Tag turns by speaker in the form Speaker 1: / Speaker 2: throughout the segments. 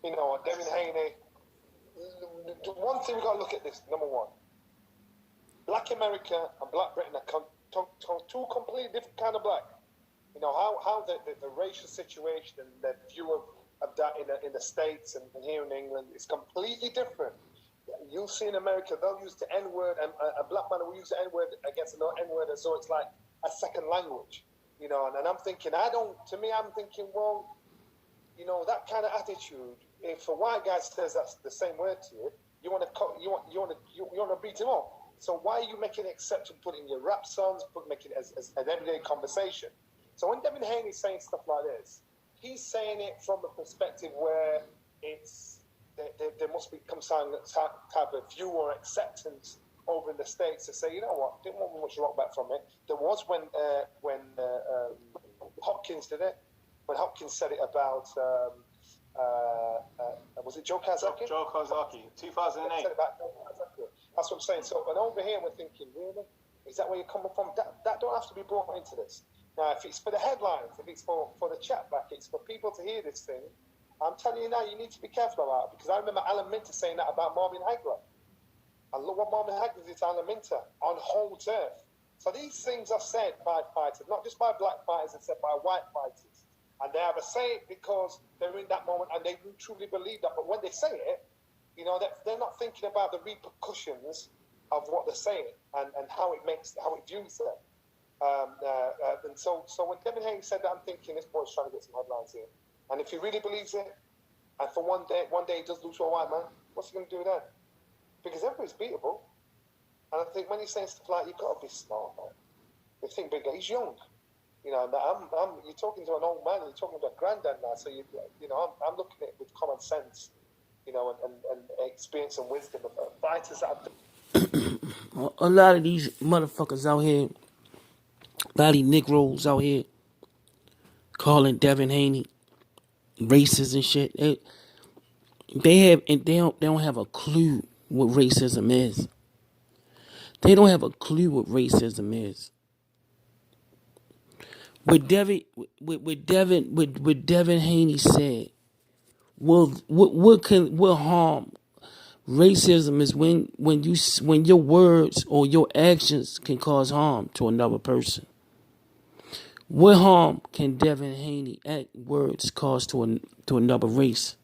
Speaker 1: Devin Haney. The one thing we got to look at this. Number one, Black America and Black Britain are two completely different kind of black. How the racial situation and the view of that in the States and here in England is completely different. You'll see in America, they'll use the N-word, and a black man will use the N-word against another N-word, and so it's like a second language, and I'm thinking, I'm thinking, well, that kind of attitude, if a white guy says that's the same word to you, you want to beat him up. So why are you making it acceptable, putting your rap songs, making it as an everyday conversation? So when Devin Haney's saying stuff like this, he's saying it from a perspective where there must be some type of view or acceptance over in the States to say, you know what, didn't want much rock back from it. There was when Hopkins did it, when Hopkins said it about, was it Joe Kazaki?
Speaker 2: Joe Kazaki, 2008.
Speaker 1: That's what I'm saying. So, and over here we're thinking, really? Is that where you're coming from? That don't have to be brought into this. Now, if it's for the headlines, if it's for the chat back, it's for people to hear this thing, I'm telling you now, you need to be careful about it, because I remember Alan Minter saying that about Marvin Hagler. And look what Marvin Hagler did to Alan Minter on whole turf. So these things are said by fighters, not just by black fighters, it's said by white fighters. And they either say it because they're in that moment and they truly believe that. But when they say it, they're not thinking about the repercussions of what they're saying and how it views them. And so when Devin Haney said that, I'm thinking this boy's trying to get some headlines here. And if he really believes it, and for one day he does lose to a white man, what's he going to do then? Because everybody's beatable. And I think when he's saying stuff like, you've got to be smart, man. You think bigger. He's young. You're talking to an old man. You're talking to a granddad now. So I'm looking at it with common sense, and experience and wisdom of fighters that have.
Speaker 3: A lot of these motherfuckers out here, a lot of these Negroes out here, calling Devin Haney racist and shit. They don't have a clue what racism is. They don't have a clue what racism is. What Devin Haney said, what harm racism is when your words or your actions can cause harm to another person. What harm can Devin Haney words cause to another race?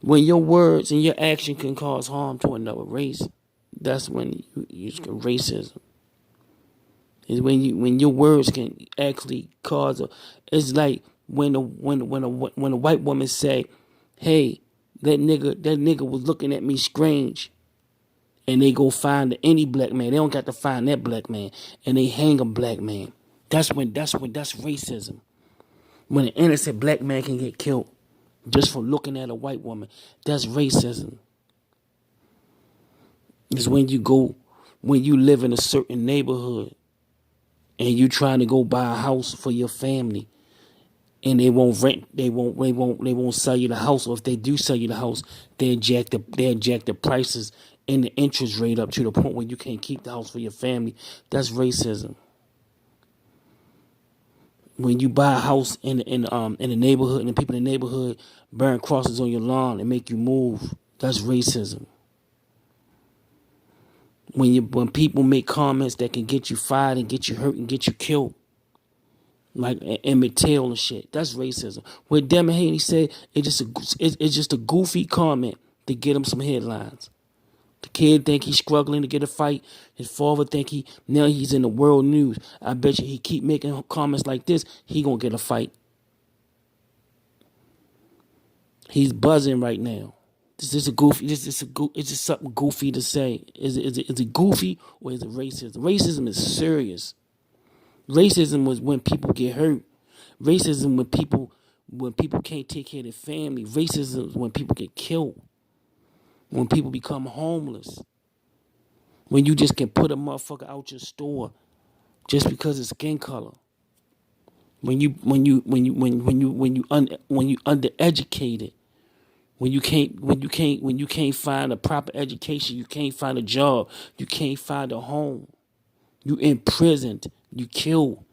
Speaker 3: When your words and your action can cause harm to another race, that's when you use racism. Is when your words can actually cause it's like when a white woman say, "Hey, that nigga was looking at me strange," and they go find any black man. They don't got to find that black man, and they hang a black man. That's racism. When an innocent black man can get killed just for looking at a white woman, that's racism. It's when you live in a certain neighborhood and you trying to go buy a house for your family, and they won't sell you the house, or if they do sell you the house, they jack the prices and the interest rate up to the point where you can't keep the house for your family. That's racism. When you buy a house in the neighborhood and the people in the neighborhood burn crosses on your lawn and make you move, that's racism. When people make comments that can get you fired and get you hurt and get you killed, like Emmett Till and shit, that's racism. What Devin Haney said, it's just a goofy comment to get him some headlines. The kid think he's struggling to get a fight. His father think now he's in the world news. I bet you he keep making comments like this, he gonna get a fight. He's buzzing right now. This is a goofy. It's just something goofy to say. Is it goofy or is it racism? Racism is serious. Racism was when people get hurt. Racism when people can't take care of their family. Racism is when people get killed. When people become homeless. When you just can put a motherfucker out your store just because of skin color. When you undereducated. When you can't find a proper education, you can't find a job, you can't find a home. You imprisoned, you kill,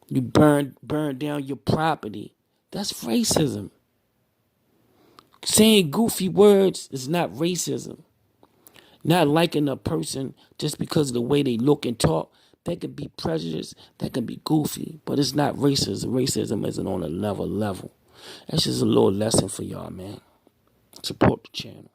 Speaker 3: you burn down your property. That's racism. Saying goofy words is not racism. Not liking a person just because of the way they look and talk, that can be prejudice, that can be goofy, but it's not racism. Racism isn't on a level. That's just a little lesson for y'all, man. Support the channel.